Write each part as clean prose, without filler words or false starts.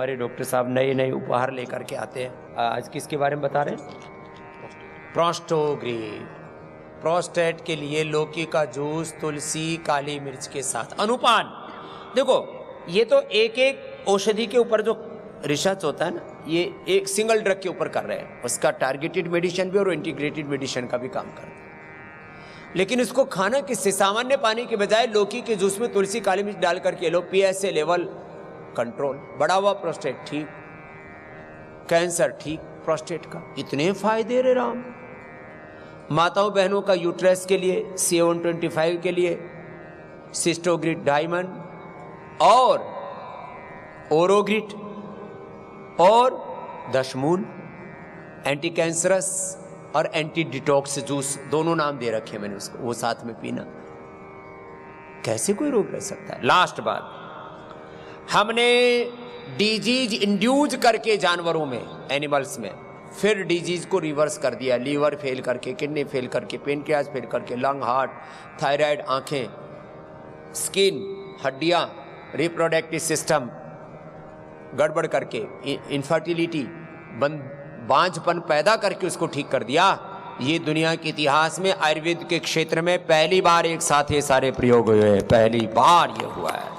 हमारे डॉक्टर साहब नए नए उपहार लेकर के आते हैं। आज किसके बारे में बता रहे हैं? प्रोस्टोग्रिड। प्रोस्टेट के लिए लौकी का जूस, तुलसी, काली मिर्च के साथ अनुपान। देखो ये तो एक एक औषधि के ऊपर जो रिसर्च होता है ना, ये एक सिंगल ड्रग के ऊपर कर रहे हैं, उसका टारगेटेड मेडिसिन भी और इंटीग्रेटेड मेडिसिन का भी काम करते हैं। लेकिन इसको खाना किससे? सामान्य पानी के बजाय लौकी के जूस में तुलसी, काली मिर्च डाल करके लो, पीएसए लेवल कंट्रोल, बढ़ा हुआ प्रोस्टेट ठीक, कैंसर ठीक प्रोस्टेट का। इतने फायदे रे राम। माताओं बहनों का यूट्रस के लिए, C125 के लिए सिस्टोग्रिड डायमंड और ओरोग्रिड और दशमूल, एंटी कैंसरस और एंटी डिटॉक्स जूस, दोनों नाम दे रखे मैंने उसको, वो साथ में पीना। कैसे कोई रोग रह सकता है? लास्ट बात, हमने डिजीज इंड्यूज करके जानवरों में, एनिमल्स में, फिर डिजीज को रिवर्स कर दिया। लीवर फेल करके, किडनी फेल करके, पेनक्रियाज फेल करके, लंग, हार्ट, थायराइड, आंखें, स्किन, हड्डियां, रिप्रोडक्टिव सिस्टम गड़बड़ करके, इनफर्टिलिटी, बांझपन पैदा करके उसको ठीक कर दिया। ये दुनिया के इतिहास में आयुर्वेद के क्षेत्र में पहली बार एक साथ ये सारे प्रयोग हुए हैं, पहली बार ये हुआ है।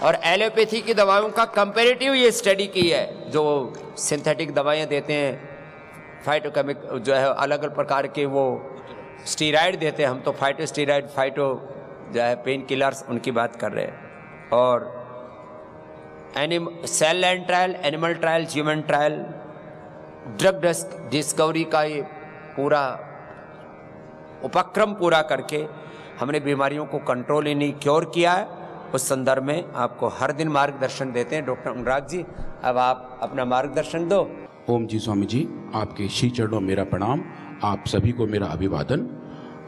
और एलोपैथी की दवाओं का कंपैरेटिव ये स्टडी की है, जो सिंथेटिक दवाएं देते हैं, फाइटोकेमिक जो है अलग अलग प्रकार के वो स्टीराइड देते हैं, हम तो फाइटोस्टीराइड, फाइटो जो है पेन किलर्स, उनकी बात कर रहे हैं। और cell line trial, animal trial, human trial, drug discovery का ये पूरा उपक्रम पूरा करके हमने बीमारियों को कंट्रोल ही नहीं क्योर किया है। उस संदर्भ में आपको हर दिन मार्गदर्शन देते हैं डॉक्टर अनुराग जी। अब आप अपना मार्गदर्शन दो। ओम जी स्वामी जी, आपके श्री चरणों में मेरा प्रणाम, आप सभी को मेरा अभिवादन।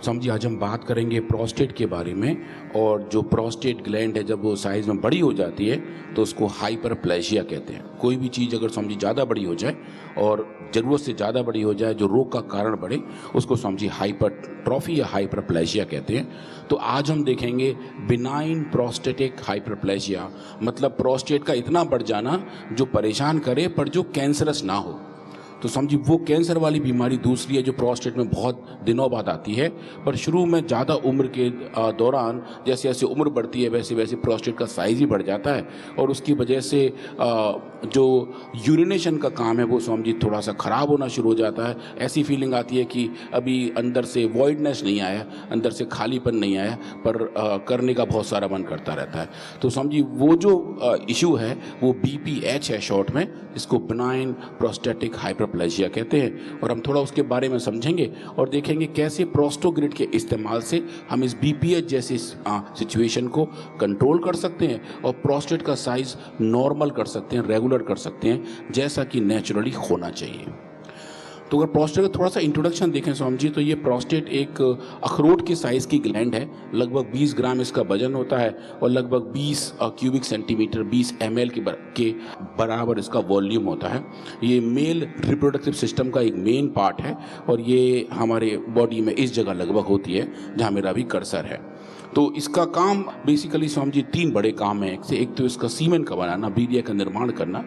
स्वामी जी, आज हम बात करेंगे प्रोस्टेट के बारे में। और जो प्रोस्टेट ग्लैंड है, जब वो साइज़ में बड़ी हो जाती है तो उसको हाइपरप्लेजिया कहते हैं। कोई भी चीज़ अगर स्वामी जी ज़्यादा बड़ी हो जाए और ज़रूरत से ज़्यादा बड़ी हो जाए, जो रोग का कारण बढ़े, उसको स्वामी जी हाइपरट्रॉफी या हाइपरप्लेजिया कहते हैं। तो आज हम देखेंगे बिनाइन प्रोस्टेटिक हाइपरप्लेजिया, मतलब प्रोस्टेट का इतना बढ़ जाना जो परेशान करे पर जो कैंसरस ना हो। तो समझिए वो कैंसर वाली बीमारी दूसरी है जो प्रोस्टेट में बहुत दिनों बाद आती है, पर शुरू में ज़्यादा उम्र के दौरान जैसे जैसे उम्र बढ़ती है वैसे वैसे प्रोस्टेट का साइज़ ही बढ़ जाता है। और उसकी वजह से जो यूरिनेशन का काम है वो स्वामी जी थोड़ा सा ख़राब होना शुरू हो जाता है। ऐसी फीलिंग आती है कि अभी अंदर से वॉइडनेस नहीं आया, अंदर से खालीपन नहीं आया, पर करने का बहुत सारा मन करता रहता है। तो समझिए वो जो इशू है वो BPH है शॉर्ट में, इसको बिनाइन प्रोस्टेटिक हाइपरप्लेजिया कहते हैं। और हम थोड़ा उसके बारे में समझेंगे और देखेंगे कैसे प्रोस्टोग्रिड के इस्तेमाल से हम इस BPH जैसी सिचुएशन को कंट्रोल कर सकते हैं और प्रोस्टेट का साइज़ नॉर्मल कर सकते हैं, रेगुलर कर सकते हैं, जैसा कि नेचुरली होना चाहिए। तो अगर प्रोस्टेट का थोड़ा सा इंट्रोडक्शन देखें स्वामी जी, तो ये प्रोस्टेट एक अखरोट के साइज़ की ग्लैंड है। लगभग 20 ग्राम इसका वजन होता है और लगभग 20 क्यूबिक सेंटीमीटर 20 ml के बराबर इसका वॉल्यूम होता है। ये मेल रिप्रोडक्टिव सिस्टम का एक मेन पार्ट है और ये हमारे बॉडी में इस जगह लगभग होती है जहाँ मेरा अभी कर्सर है। तो इसका काम बेसिकली स्वामी जी 3 बड़े काम हैं। एक तो इसका सीमेन का बनाना, वीर्य का निर्माण करना।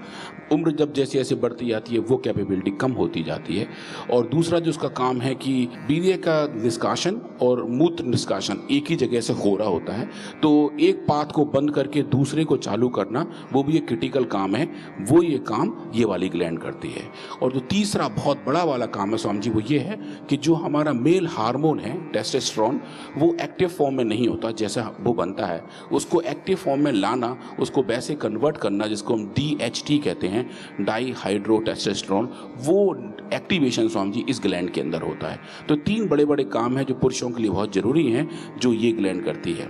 उम्र जब जैसे जैसे बढ़ती जाती है वो कैपेबिलिटी कम होती जाती है। और दूसरा जो उसका काम है कि वीर्य का निष्कासन और मूत्र निष्कासन एक ही जगह से हो रहा होता है, तो एक पाथ को बंद करके दूसरे को चालू करना वो भी एक क्रिटिकल काम है, वो ये काम ये वाली ग्लैंड करती है। और जो तीसरा बहुत बड़ा वाला काम है स्वामी जी वो ये है कि जो हमारा मेल हार्मोन है टेस्टोस्टेरोन, वो एक्टिव फॉर्म में नहीं होता जैसा वो बनता है, उसको एक्टिव फॉर्म में लाना, उसको वैसे कन्वर्ट करना जिसको हम DHT कहते हैं, डाई हाइड्रो टेस्टोस्टेरोन, वो एक्टिवेशन स्वामी जी इस ग्लैंड के अंदर होता है। तो 3 बड़े बड़े काम हैं जो पुरुषों के लिए बहुत ज़रूरी हैं जो ये ग्लैंड करती है।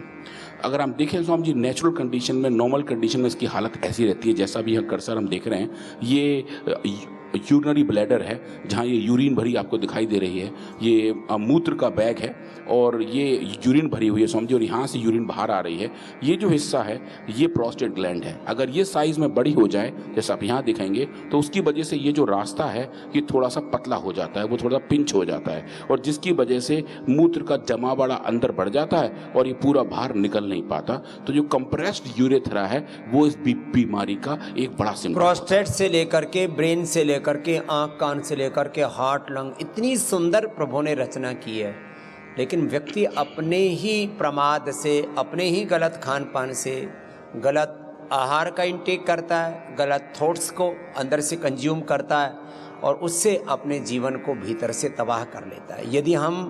अगर हम देखें स्वामी जी नेचुरल कंडीशन में, नॉर्मल कंडीशन में इसकी हालत ऐसी रहती है जैसा भी यह कर्सर हम देख रहे हैं, ये यूरिनरी ब्लैडर है, जहाँ ये यूरिन भरी आपको दिखाई दे रही है, ये मूत्र का बैग है और ये यूरिन भरी हुई है समझिए, और यहाँ से यूरिन बाहर आ रही है। ये जो हिस्सा है ये प्रोस्टेट ग्लैंड है। अगर ये साइज़ में बड़ी हो जाए, जैसे आप यहाँ दिखाएंगे, तो उसकी वजह से ये जो रास्ता है ये थोड़ा सा पतला हो जाता है, वो थोड़ा सा पिंच हो जाता है, और जिसकी वजह से मूत्र का जमावड़ा अंदर बढ़ जाता है और ये पूरा बाहर निकल नहीं पाता। तो जो कंप्रेस्ड यूरेथ्रा है वो इस बीमारी का एक बड़ा सिम्टम। प्रोस्टेट से लेकर के ब्रेन से लेकर के आँख कान से लेकर के हार्ट लंग, इतनी सुंदर प्रभु ने रचना की है, लेकिन व्यक्ति अपने ही प्रमाद से, अपने ही गलत खान पान से, गलत आहार का इंटेक करता है, गलत थॉट्स को अंदर से कंज्यूम करता है और उससे अपने जीवन को भीतर से तबाह कर लेता है। यदि हम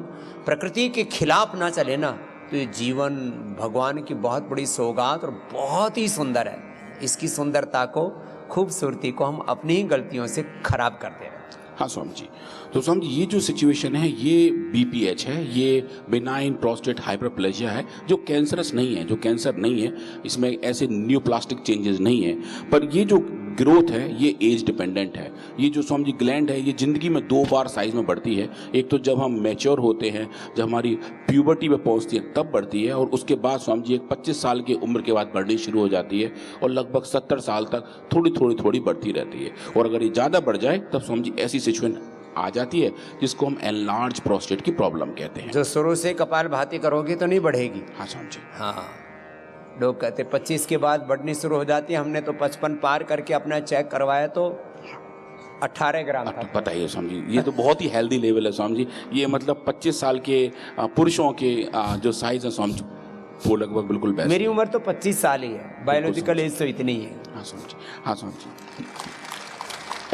प्रकृति के खिलाफ ना चले ना, तो ये जीवन भगवान की बहुत बड़ी सौगात और बहुत ही सुंदर है। इसकी सुंदरता को, खूबसूरती को हम अपनी ही गलतियों से खराब कर दे रहे हैं। हाँ स्वामी जी, तो स्वामी जी ये जो सिचुएशन है ये BPH है, ये बिनाइन प्रोस्टेट हाइपरप्लेजिया है, जो कैंसरस नहीं है, जो कैंसर नहीं है, इसमें ऐसे न्यूप्लास्टिक चेंजेस नहीं है, पर ये जो ग्रोथ है ये एज डिपेंडेंट है। ये जो स्वामी जी ग्लैंड है ये ज़िंदगी में 2 बार साइज़ में बढ़ती है। एक तो जब हम मैच्योर होते हैं, जब हमारी प्यूबर्टी में पहुंचती है तब बढ़ती है, और उसके बाद स्वामी जी एक 25 साल की उम्र के बाद बढ़नी शुरू हो जाती है और लगभग 70 साल तक थोड़ी बढ़ती रहती है। और अगर ये ज़्यादा बढ़ जाए तब स्वामी जी ऐसी सिचुएशन आ जाती है जिसको हम एनलार्ज प्रोस्टेट की प्रॉब्लम कहते हैं। जो शुरू से कपालभाति करोगे तो नहीं बढ़ेगी। हाँ स्वामी जी। हाँ, लोग कहते 25 के बाद बढ़नी शुरू हो जाती है। हमने तो 55 पार करके अपना चेक करवाया तो 18 ग्राम था। बताइए स्वामी जी, ये तो बहुत ही हेल्दी लेवल है स्वामी जी। ये मतलब 25 साल के पुरुषों के जो साइज है स्वामी जी, वो लगभग बिल्कुल बेस्ट। मेरी उम्र तो 25 साल ही है, बायोलॉजिकल एज तो इतनी ही है। हाँ स्वामी जी, हाँ स्वामी जी।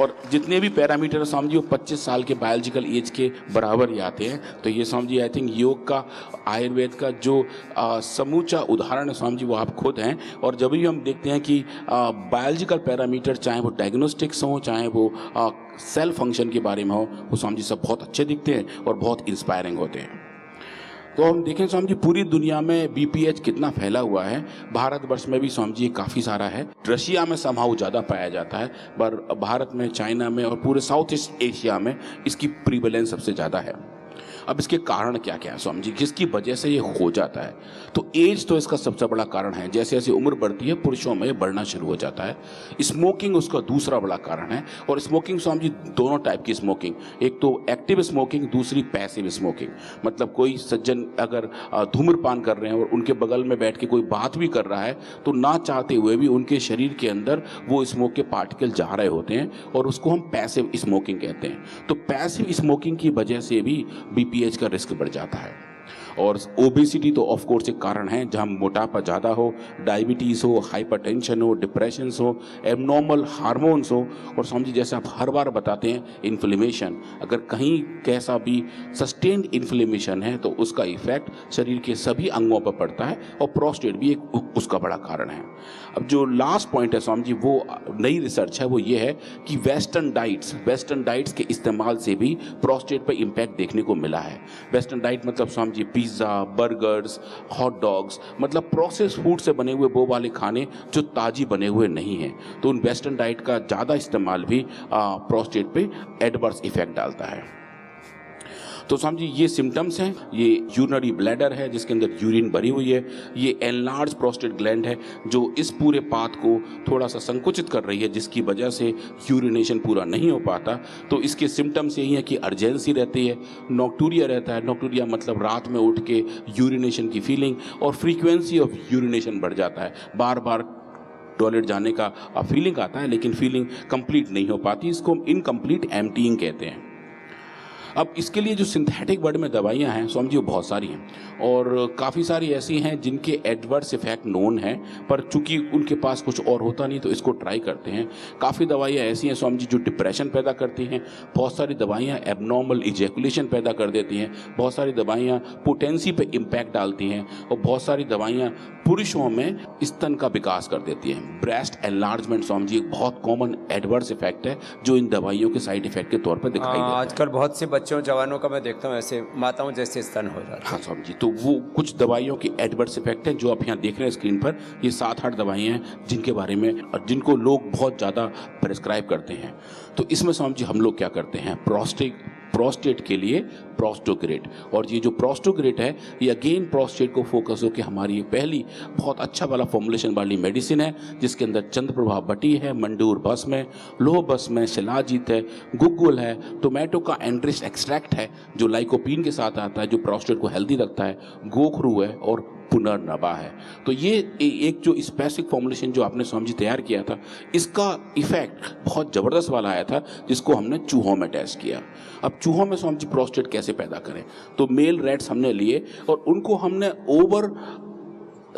और जितने भी पैरामीटर स्वामी जी वो 25 साल के बायोलॉजिकल एज के बराबर ही आते हैं। तो ये स्वामी जी आई थिंक योग का, आयुर्वेद का जो समूचा उदाहरण है स्वामी जी वो आप खुद हैं। और जब भी हम देखते हैं कि बायोलॉजिकल पैरामीटर, चाहे वो डायग्नोस्टिक्स हों, चाहे वो सेल फंक्शन के बारे में हो, वो स्वामी जी सब बहुत अच्छे दिखते हैं और बहुत इंस्पायरिंग होते हैं। तो हम देखें स्वामी जी पूरी दुनिया में BPH कितना फैला हुआ है। भारतवर्ष में भी स्वामी जी काफ़ी सारा है। रशिया में समहाउ ज़्यादा पाया जाता है, पर भारत में, चाइना में और पूरे साउथ ईस्ट एशिया में इसकी प्रीवलेंस सबसे ज़्यादा है। अब इसके कारण क्या क्या है स्वामी जी, जिसकी वजह से ये हो जाता है? तो एज तो इसका सबसे बड़ा कारण है। जैसे जैसे उम्र बढ़ती है पुरुषों में बढ़ना शुरू हो जाता है। स्मोकिंग उसका दूसरा बड़ा कारण है। और स्मोकिंग स्वामी जी दोनों टाइप की स्मोकिंग, एक तो एक्टिव स्मोकिंग, दूसरी पैसिव स्मोकिंग। मतलब कोई सज्जन अगर धूम्रपान कर रहे हैं और उनके बगल में बैठ के कोई बात भी कर रहा है, तो ना चाहते हुए भी उनके शरीर के अंदर वो स्मोक के पार्टिकल जा रहे होते हैं, और उसको हम पैसिव स्मोकिंग कहते हैं। तो पैसिव स्मोकिंग की वजह से भी BPH का रिस्क बढ़ जाता है। और ओबेसिटी तो ऑफ कोर्स एक कारण है, जहाँ मोटापा ज़्यादा हो, डायबिटीज़ हो, हाइपरटेंशन हो, डिप्रेशंस हो, एबनॉर्मल हार्मोन्स हो, और समझिए जैसे आप हर बार बताते हैं इन्फ्लेमेशन। अगर कहीं कैसा भी सस्टेन्ड इन्फ्लेमेशन है तो उसका इफेक्ट शरीर के सभी अंगों पर पड़ता है, और प्रोस्टेट भी एक उसका बड़ा कारण है। अब जो लास्ट पॉइंट है स्वामी जी, वो नई रिसर्च है, वो ये है कि वेस्टर्न डाइट्स के इस्तेमाल से भी प्रोस्टेट पर इम्पैक्ट देखने को मिला है। वेस्टर्न डाइट मतलब Swami ji pizza, burgers, hot dogs, मतलब प्रोसेस फूड से बने हुए वो वाले खाने जो ताजी बने हुए नहीं हैं। तो उन वेस्टर्न डाइट का ज़्यादा इस्तेमाल भी प्रोस्टेट पे एडवर्स इफेक्ट डालता है। तो स्वामी जी ये सिम्टम्स हैं। ये यूरिनरी ब्लैडर है जिसके अंदर यूरिन भरी हुई है। ये एनलार्ज प्रोस्टेट ग्लैंड है जो इस पूरे पाथ को थोड़ा सा संकुचित कर रही है, जिसकी वजह से यूरिनेशन पूरा नहीं हो पाता। तो इसके सिम्टम्स यही है कि अर्जेंसी रहती है, नॉक्टूरिया रहता है। नॉक्टूरिया मतलब रात में उठ के यूरिनेशन की फीलिंग, और फ्रीक्वेंसी ऑफ यूरिनेशन बढ़ जाता है। बार बार टॉयलेट जाने का फीलिंग आता है, लेकिन फीलिंग कंप्लीट नहीं हो पाती। इसको हम इनकम्प्लीट एम्प्टीइंग कहते हैं। अब इसके लिए जो सिंथेटिक वर्ड में दवाइयाँ हैं स्वामी जी वो बहुत सारी हैं, और काफ़ी सारी ऐसी हैं जिनके एडवर्स इफेक्ट नोन हैं, पर चूंकि उनके पास कुछ और होता नहीं तो इसको ट्राई करते हैं। काफ़ी दवाइयाँ ऐसी हैं स्वामी जी जो डिप्रेशन पैदा करती हैं, बहुत सारी दवाइयाँ एबनॉर्मल इजैकुलेशन पैदा कर देती हैं, बहुत सारी दवाइयाँ पोटेंसी पे इम्पैक्ट डालती हैं, और बहुत सारी दवाइयाँ पुरुषों में स्तन का विकास कर देती है। ब्रेस्ट एनलार्जमेंट स्वामी जी एक बहुत कॉमन एडवर्स इफेक्ट है जो इन दवाइयों के साइड इफेक्ट के तौर पर दिखाई देता है। आजकल बहुत से बच्चों जवानों का मैं देखता हूँ ऐसे माताओं जैसे स्तन हो जाते हैं। हाँ स्वामी जी, तो वो कुछ दवाइयों के एडवर्स इफेक्ट हैं जो आप यहाँ देख रहे हैं स्क्रीन पर। ये 7-8 दवाइयाँ हैं जिनके बारे में और जिनको लोग बहुत ज़्यादा प्रेस्क्राइब करते हैं। तो इसमें स्वामी जी हम लोग क्या करते हैं, प्रोस्टेट के लिए प्रोस्टोग्रेट, और ये जो प्रोस्टोग्रेट है ये अगेन प्रोस्टेट को फोकस होकर हमारी ये पहली बहुत अच्छा वाला फॉर्मुलेशन वाली मेडिसिन है जिसके अंदर चंद्रप्रभा बटी है, मंडूर भस्म है, लोह भस्म है, शिलाजीत है, गुग्गुल है, टोमेटो का एंड्रिस एक्सट्रैक्ट है जो लाइकोपीन के साथ आता है जो प्रोस्टेट को हेल्दी रखता है, गोखरू है और पुनर्नवा है। तो ये एक जो स्पेसिफिक फॉर्मुलेशन जो आपने स्वामी जी तैयार किया था इसका इफेक्ट बहुत ज़बरदस्त वाला आया था जिसको हमने चूहों में टेस्ट किया। अब चूहों में स्वामी जी प्रोस्टेट कैसे पैदा करें, तो मेल रैट्स हमने लिए और उनको हमने ओवर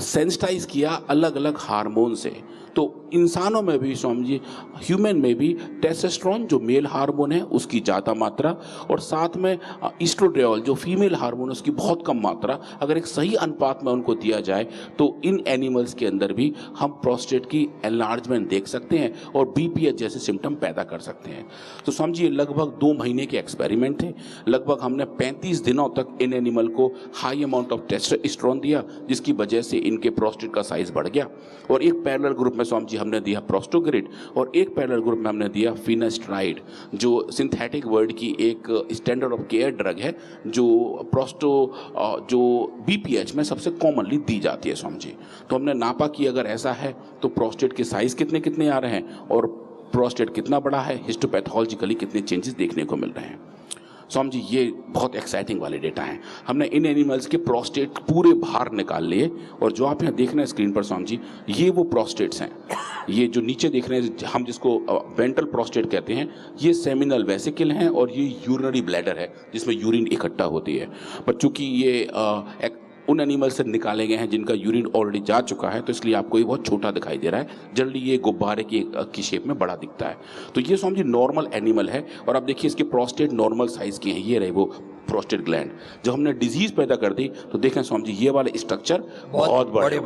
सेंसिटाइज किया अलग अलग हार्मोन से। तो इंसानों में भी स्वामी जी, ह्यूमन में भी टेस्टोस्टेरोन जो मेल हार्मोन है उसकी ज़्यादा मात्रा और साथ में एस्ट्रोडियोल जो फीमेल हार्मोन उसकी बहुत कम मात्रा अगर एक सही अनुपात में उनको दिया जाए तो इन एनिमल्स के अंदर भी हम प्रोस्टेट की एनलार्जमेंट देख सकते हैं और बीपीएच जैसे सिम्टम पैदा कर सकते हैं। तो स्वामी जी लगभग 2 महीने के एक्सपेरिमेंट थे। लगभग हमने 35 दिनों तक इन एनिमल को हाई अमाउंट ऑफ टेस्टोस्टेरोन दिया जिसकी वजह से इनके प्रोस्टेट का साइज बढ़ गया। और एक पैरेलल ग्रुप में स्वामी जी हमने दिया प्रोस्टोग्रिड और एक पैरेलल ग्रुप में हमने दिया फिनास्ट्राइड जो सिंथेटिक वर्ड की एक स्टैंडर्ड ऑफ केयर ड्रग है जो जो बीपीएच में सबसे कॉमनली दी जाती है स्वामी जी। तो हमने नापा कि अगर ऐसा है तो प्रोस्टेट के साइज कितने कितने आ रहे हैं और प्रोस्टेट कितना बड़ा है, हिस्टोपैथोलॉजिकली कितने चेंजेस देखने को मिल रहे हैं। स्वामी जी ये बहुत एक्साइटिंग वाले डेटा हैं। हमने इन एनिमल्स के प्रोस्टेट पूरे बाहर निकाल लिए और जो आप यहाँ देख रहे हैं स्क्रीन पर स्वामी जी ये वो प्रोस्टेट्स हैं। ये जो नीचे देख रहे हैं हम जिसको वेंट्रल प्रोस्टेट कहते हैं ये सेमिनल वेसिकल हैं और ये यूरिनरी ब्लैडर है जिसमें यूरिन इकट्ठा होती है। पर चूंकि ये उन एनिमल से निकाले गए हैं जिनका यूरिन ऑलरेडी जा चुका है तो इसलिए आपको ये बहुत छोटा दिखाई दे रहा है। जनरली ये गुब्बारे की शेप में बड़ा दिखता है। तो ये स्वामी जी नॉर्मल एनिमल है और आप देखिए इसके प्रोस्टेट नॉर्मल साइज के हैं। ये रहे वो प्रोस्टेट ग्लैंड। जब हमने डिजीज पैदा कर दी तो देखें स्वामी जी ये वाले स्ट्रक्चर बहुत बड़े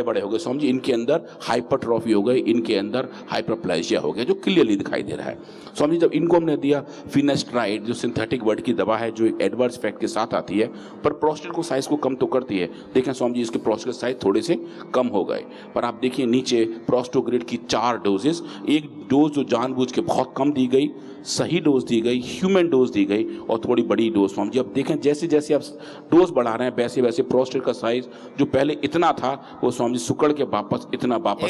बड़े हो गए स्वामी जी। इनके अंदर हाइपरट्रॉफी हो गई, इनके अंदर हाइपरप्लेजिया हो गया जो क्लियरली दिखाई दे रहा है। स्वामी जी जब इनको हमने दिया फिनास्ट्राइड जो सिंथेटिक वर्ड की दवा है जो एक एडवर्स इफेक्ट के साथ आती है पर प्रोस्टेट को साइज को कम तो करती है। देखें स्वामी जी इसके प्रोस्टेट साइज थोड़े से कम हो गए। पर आप देखिए नीचे प्रोस्टोग्रिड की 4 डोजेस, एक डोज जो जानबूझ के बहुत कम दी गई, सही डोज दी गई, ह्यूमन डोज दी गई और थोड़ी बड़ी डोज। स्वामी जी अब देखें जैसे जैसे आप डोज बढ़ा रहे हैं वैसे वैसे प्रोस्टेट का साइज जो पहले इतना था वो स्वामी जी सुकड़ के वापस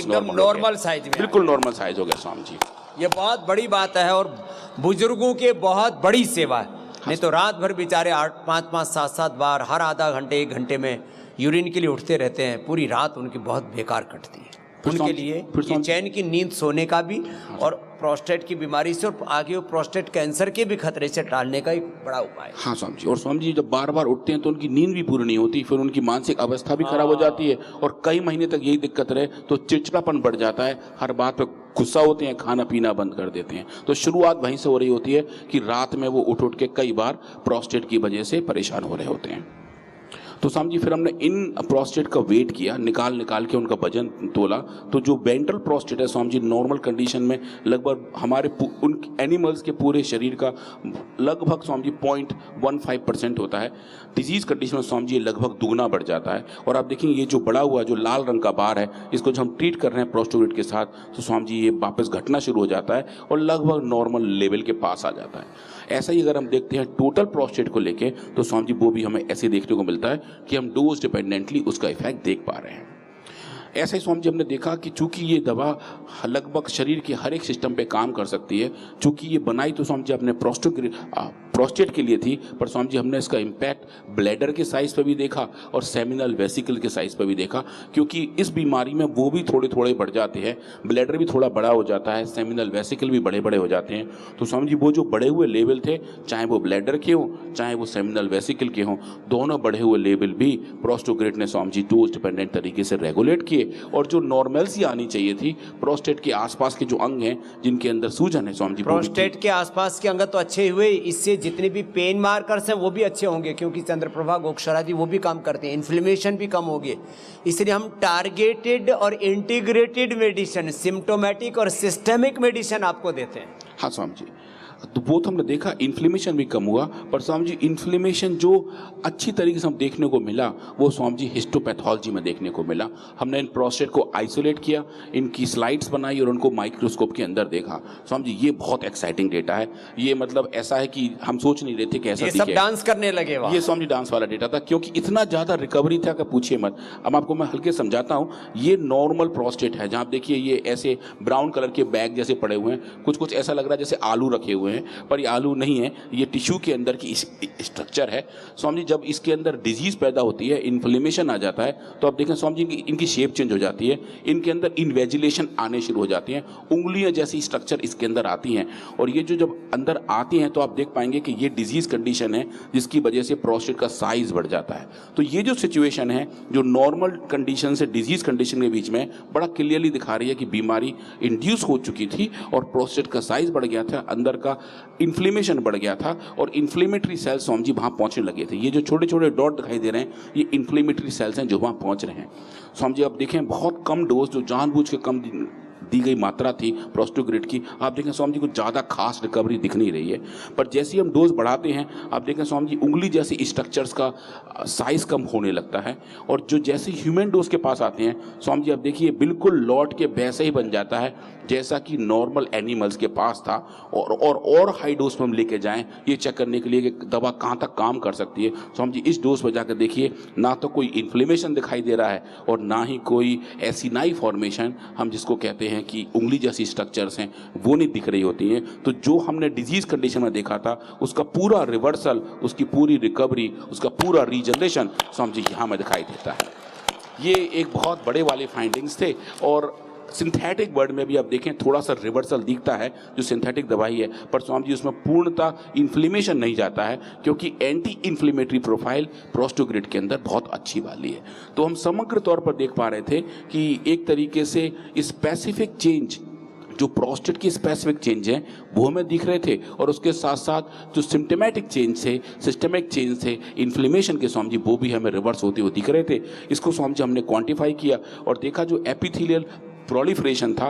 नॉर्मल साइज में बिल्कुल नॉर्मल साइज हो गया स्वामी जी। ये बहुत बड़ी बात है और बुजुर्गों के बहुत बड़ी सेवा है। नहीं तो रात भर बेचारे 5-5, 7-7 बार हर आधा घंटे 1 घंटे में यूरिन के लिए उठते रहते हैं। पूरी रात उनकी बहुत बेकार कटती है। उनके लिए ये चैन की नींद सोने का भी और प्रोस्टेट की बीमारी से और आगे वो प्रोस्टेट कैंसर के भी खतरे से टालने का एक बड़ा उपाय है। हाँ स्वामी जी। और स्वामी जी जब बार बार उठते हैं तो उनकी नींद भी पूरी नहीं होती, फिर उनकी मानसिक अवस्था भी खराब हो जाती है और कई महीने तक यही दिक्कत रहे तो चिड़चिड़ापन बढ़ जाता है, हर बात पे गुस्सा होते हैं, खाना पीना बंद कर देते हैं। तो शुरुआत वहीं से हो रही होती है कि रात में वो उठ के कई बार प्रोस्टेट की वजह से परेशान हो रहे होते हैं। तो स्वामी जी फिर हमने इन प्रोस्टेट का वेट किया, निकाल के उनका वजन तोला। तो जो वेंट्रल प्रोस्टेट है स्वामी जी नॉर्मल कंडीशन में लगभग हमारे उन एनिमल्स के पूरे शरीर का लगभग स्वामी जी 0.15% होता है। डिजीज कंडीशन में स्वामी जी लगभग दुगना बढ़ जाता है। और आप देखेंगे ये जो बड़ा हुआ जो लाल रंग का बार है इसको जो हम ट्रीट कर रहे हैं प्रोस्टोग्रिड के साथ तो स्वामी जी ये वापस घटना शुरू हो जाता है और लगभग नॉर्मल लेवल के पास आ जाता है। ऐसा ही अगर हम देखते हैं टोटल प्रोस्टेट को लेके तो स्वामी जी वो भी हमें ऐसे देखने को मिलता है कि हम डोज डिपेंडेंटली उसका इफेक्ट देख पा रहे हैं। ऐसा ही स्वामी जी हमने देखा कि चूंकि ये दवा लगभग शरीर के हर एक सिस्टम पे काम कर सकती है, चूंकि ये बनाई तो स्वामी जी अपने प्रोस्टेट के लिए थी, पर स्वामी जी हमने इसका इम्पैक्ट ब्लैडर के साइज पर भी देखा और सेमिनल वेसिकल के साइज पर भी देखा, क्योंकि इस बीमारी में वो भी थोड़े थोड़े बढ़ जाते हैं, ब्लैडर भी थोड़ा बड़ा हो जाता है, सेमिनल वेसिकल भी बड़े बड़े हो जाते हैं। तो स्वामी जी वो जो बढ़े हुए लेवल थे, चाहे वो ब्लैडर के हों चाहे वो सेमिनल वेसिकल के हों, दोनों बढ़े हुए लेवल भी प्रोस्टोग्रिड ने स्वामी जी डोज डिपेंडेंट तरीके से रेगुलेट किए चाहिए और जो नॉर्मलसी आनी चाहिए थी प्रोस्टेट के आसपास के जो अंग हैं जिनके अंदर सूजन है स्वामी जी, प्रोस्टेट के आसपास के अंग तो अच्छे हुए, इससे जितने भी पेन मार्कर्स हैं वो भी अच्छे होंगे, क्योंकि चंद्रप्रभा गोक्षरादि वो भी काम करते हैं, इन्फ्लेमेशन भी कम होगी। इसलिए हम टारगेटेड और इंटीग्रेटेड मेडिसिन, सिम्टोमेटिक और सिस्टमिक मेडिसिन आपको देते हैं। हाँ स्वामी जी, तो वो तो हमने देखा इन्फ्लेमेशन भी कम हुआ, पर स्वामी जी इन्फ्लेमेशन जो अच्छी तरीके से हम देखने को मिला वो स्वामी जी हिस्टोपैथोलॉजी में देखने को मिला। हमने इन प्रोस्टेट को आइसोलेट किया, इनकी स्लाइड्स बनाई और उनको माइक्रोस्कोप के अंदर देखा। स्वामी जी ये बहुत एक्साइटिंग डेटा है, ये मतलब ऐसा है कि हम सोच नहीं रहे थे कि ऐसा ये सब डांस करने लगे वहाँ। ये स्वामी जी डांस वाला डेटा था, क्योंकि इतना ज़्यादा रिकवरी था कि पूछिए मत। अब आपको मैं हल्के समझाता हूँ, ये नॉर्मल प्रोस्टेट है जहाँ आप देखिए ये ऐसे ब्राउन कलर के बैग जैसे पड़े हुए हैं, कुछ कुछ ऐसा लग रहा है जैसे आलू रखे हुए हैं, पर ये आलू नहीं है, ये टिश्यू के अंदर की स्ट्रक्चर है। स्वामी जी जब इसके अंदर डिजीज पैदा होती है, इन्फ्लेमेशन आ जाता है, तो आप देखें स्वामी जी इनकी शेप चेंज हो जाती है, इनके अंदर इन्वेजिलेशन आने शुरू हो जाती हैं, उंगलियां जैसी स्ट्रक्चर इसके अंदर आती हैं, और ये जो जब अंदर आती हैं तो आप देख पाएंगे कि ये डिजीज कंडीशन है जिसकी वजह से प्रोस्टेट का साइज बढ़ जाता है। तो ये जो सिचुएशन है जो नॉर्मल कंडीशन से डिजीज कंडीशन के बीच में बड़ा क्लियरली दिखा रही है कि बीमारी इंड्यूस हो चुकी थी और प्रोस्टेट का साइज बढ़ गया था, अंदर का इन्फ्लेमेशन बढ़ गया था और इन्फ्लेमेटरी सेल्स स्वामी जी वहाँ पहुँचने लगे थे। ये जो छोटे छोटे डॉट दिखाई दे रहे हैं ये इन्फ्लेमेटरी सेल्स हैं जो वहाँ पहुँच रहे हैं। स्वामी जी आप देखें बहुत कम डोज, जो जानबूझ के कम दी गई मात्रा थी प्रोस्टोग्रिड की, आप देखें स्वामी जी को ज़्यादा खास रिकवरी दिख नहीं रही है। पर जैसे ही हम डोज बढ़ाते हैं आप देखें स्वामी जी उंगली जैसी स्ट्रक्चर्स का साइज कम होने लगता है, और जो जैसे ह्यूमन डोज के पास आते हैं स्वामी जी आप देखिए बिल्कुल लौट के वैसे ही बन जाता है जैसा कि नॉर्मल एनिमल्स के पास था। और हाई डोज पर हम लेके जाएं ये चेक करने के लिए कि दवा कहाँ तक काम कर सकती है। स्वामी जी इस डोज पर जाकर देखिए ना तो कोई इन्फ्लेमेशन दिखाई दे रहा है और ना ही कोई एसिनाई फॉर्मेशन, हम जिसको कहते हैं कि उंगली जैसी स्ट्रक्चर्स हैं, वो नहीं दिख रही होती हैं। तो जो हमने डिजीज कंडीशन में देखा था उसका पूरा रिवर्सल, उसकी पूरी रिकवरी, उसका पूरा रीजनरेशन स्वामी जी यहाँ में दिखाई देता है। ये एक बहुत बड़े वाले फाइंडिंग्स थे। और सिंथेटिक वर्ड में भी आप देखें थोड़ा सा रिवर्सल दिखता है जो सिंथेटिक दवाई है, पर स्वामी जी उसमें पूर्णतः इन्फ्लेमेशन नहीं जाता है क्योंकि एंटी इन्फ्लेमेटरी प्रोफाइल प्रोस्टोग्रिड के अंदर बहुत अच्छी वाली है। तो हम समग्र तौर पर देख पा रहे थे कि एक तरीके से स्पेसिफिक चेंज, जो प्रोस्टेट की स्पेसिफिक चेंज हैं वो हमें दिख रहे थे, और उसके साथ साथ जो सिम्टोमेटिक चेंज थे, सिस्टमिक चेंज थे, इन्फ्लेमेशन के स्वामी जी वो भी हमें रिवर्स होते हुए दिख रहे थे। इसको स्वामी जी हमने क्वांटिफाई किया और देखा जो एपिथेलियल प्रोलिफरेशन था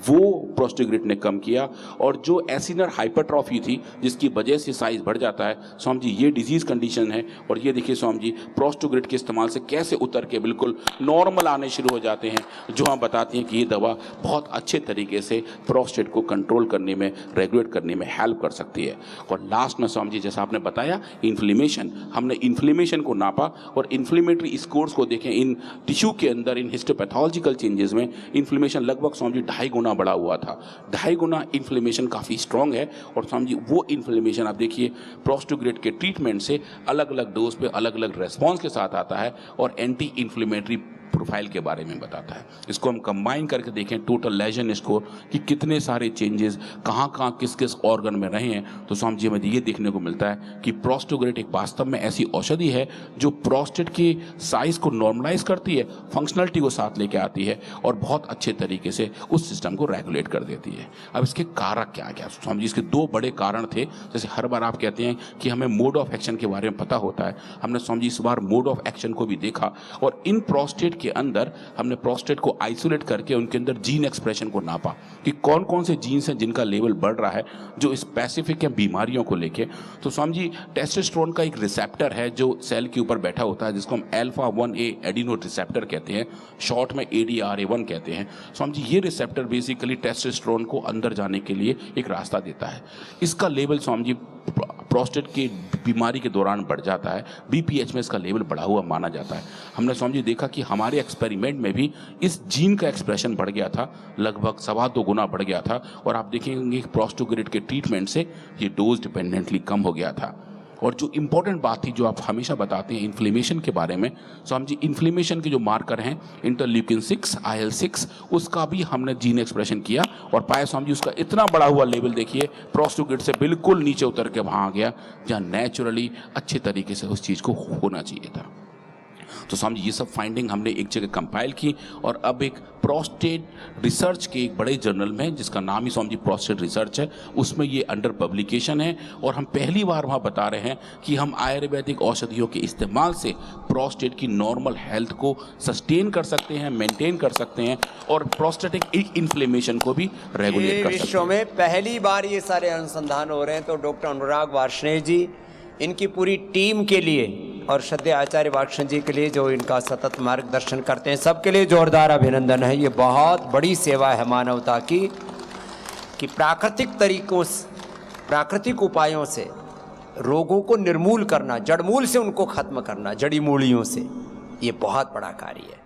वो प्रोस्टोग्रिड ने कम किया, और जो एसिनर हाइपरट्रॉफी थी जिसकी वजह से साइज बढ़ जाता है स्वामी जी ये डिजीज कंडीशन है। और ये देखिए स्वामी जी प्रोस्टोग्रिड के इस्तेमाल से कैसे उतर के बिल्कुल नॉर्मल आने शुरू हो जाते हैं, जो हम बताती हैं कि ये दवा बहुत अच्छे तरीके से प्रोस्टेट को कंट्रोल करने में, रेगुलेट करने में हेल्प कर सकती है। और लास्ट में स्वामी जी जैसा आपने बताया इन्फ्लेमेशन, हमने इन्फ्लेमेशन को नापा और इन्फ्लेमेटरी स्कोर्स को देखें इन टिश्यू के अंदर, इन हिस्टोपैथोलॉजिकल चेंजेस में इन्फ्लेमेशन लगभग स्वामी जी 2.5 गुना बढ़ा हुआ था। 2.5 गुना इन्फ्लेमेशन काफ़ी स्ट्रॉन्ग है। और स्वामी जी वो इन्फ्लेमेशन आप देखिए प्रोस्टोग्रिड के ट्रीटमेंट से अलग अलग डोज पे अलग अलग रेस्पॉन्स के साथ आता है और एंटी इन्फ्लेमेटरी प्रोफाइल के बारे में बताता है। इसको हम कंबाइन करके देखें टोटल लेजन स्कोर कि कितने सारे चेंजेस कहाँ कहाँ किस किस ऑर्गन में रहे हैं, तो स्वामी जी हमें ये देखने को मिलता है कि प्रोस्टोग्रिड एक वास्तव में ऐसी औषधि है जो प्रोस्टेट की साइज को नॉर्मलाइज करती है, फंक्शनलिटी को साथ लेके आती है और बहुत अच्छे तरीके से उस सिस्टम को रेगुलेट कर देती है। अब इसके कारक क्या क्या स्वामी जी, इसके 2 बड़े कारण थे। जैसे हर बार आप कहते हैं कि हमें मोड ऑफ एक्शन के बारे में पता होता है, हमने स्वामी जी इस बार मोड ऑफ एक्शन को भी देखा और इन प्रोस्टेट के अंदर हमने प्रोस्टेट को आइसोलेट करके उनके अंदर जीन एक्सप्रेशन को नापा कि कौन कौन से जीन्स हैं जिनका लेवल बढ़ रहा है जो स्पेसिफिक है बीमारियों को लेके। तो स्वामी जी टेस्टोस्टेरोन का एक रिसेप्टर है जो सेल के ऊपर बैठा होता है जिसको हम अल्फा 1A एडिनो रिसेप्टर कहते हैं, शॉर्ट में ADRA1 कहते हैं। स्वामी जी ये रिसेप्टर बेसिकली टेस्टोस्टेरोन को अंदर जाने के लिए एक रास्ता देता है। इसका लेवल स्वामी जी प्रोस्टेट की बीमारी के दौरान बढ़ जाता है, BPH में इसका लेवल बढ़ा हुआ माना जाता है। हमने स्वामी जी देखा कि हमारे एक्सपेरिमेंट में भी इस जीन का एक्सप्रेशन बढ़ गया था, लगभग 2.25 गुना बढ़ गया था, और आप देखेंगे प्रोस्टोग्रिड के ट्रीटमेंट से ये डोज डिपेंडेंटली कम हो गया था। और जो इम्पोर्टेंट बात थी जो आप हमेशा बताते हैं इन्फ्लेमेशन के बारे में, स्वामी जी इन्फ्लेमेशन के जो मार्कर हैं इंटरल्यूकिन 6, IL-6, उसका भी हमने जीन एक्सप्रेशन किया और पाया स्वामी जी उसका इतना बड़ा हुआ लेवल देखिए प्रोस्टोग्रिड से बिल्कुल नीचे उतर के वहाँ आ गया जहाँ नेचुरली अच्छे तरीके से उस चीज़ को होना चाहिए था। तो समझिए ये सब फाइंडिंग हमने एक जगह कंपाइल की और अब एक प्रोस्टेट रिसर्च के एक बड़े जर्नल में, जिसका नाम ही स्वामी जी प्रोस्टेट रिसर्च है, उसमें ये अंडर पब्लिकेशन है। और हम पहली बार वहाँ बता रहे हैं कि हम आयुर्वेदिक औषधियों के इस्तेमाल से प्रोस्टेट की नॉर्मल हेल्थ को सस्टेन कर सकते हैं, मेंटेन कर सकते हैं और प्रोस्टेटिक इन्फ्लेमेशन को भी रेगुलेट कर सकते हैं। विश्व में पहली बार ये सारे अनुसंधान हो रहे हैं, तो डॉक्टर अनुराग वार्ष्णेय जी, इनकी पूरी टीम के लिए और श्रद्धेय आचार्य वार्ष्णेय जी के लिए जो इनका सतत मार्गदर्शन करते हैं, सबके लिए जोरदार अभिनंदन है। ये बहुत बड़ी सेवा है मानवता की कि प्राकृतिक तरीकों से, प्राकृतिक उपायों से रोगों को निर्मूल करना, जड़मूल से उनको खत्म करना, जड़ी मूलियों से, ये बहुत बड़ा कार्य है।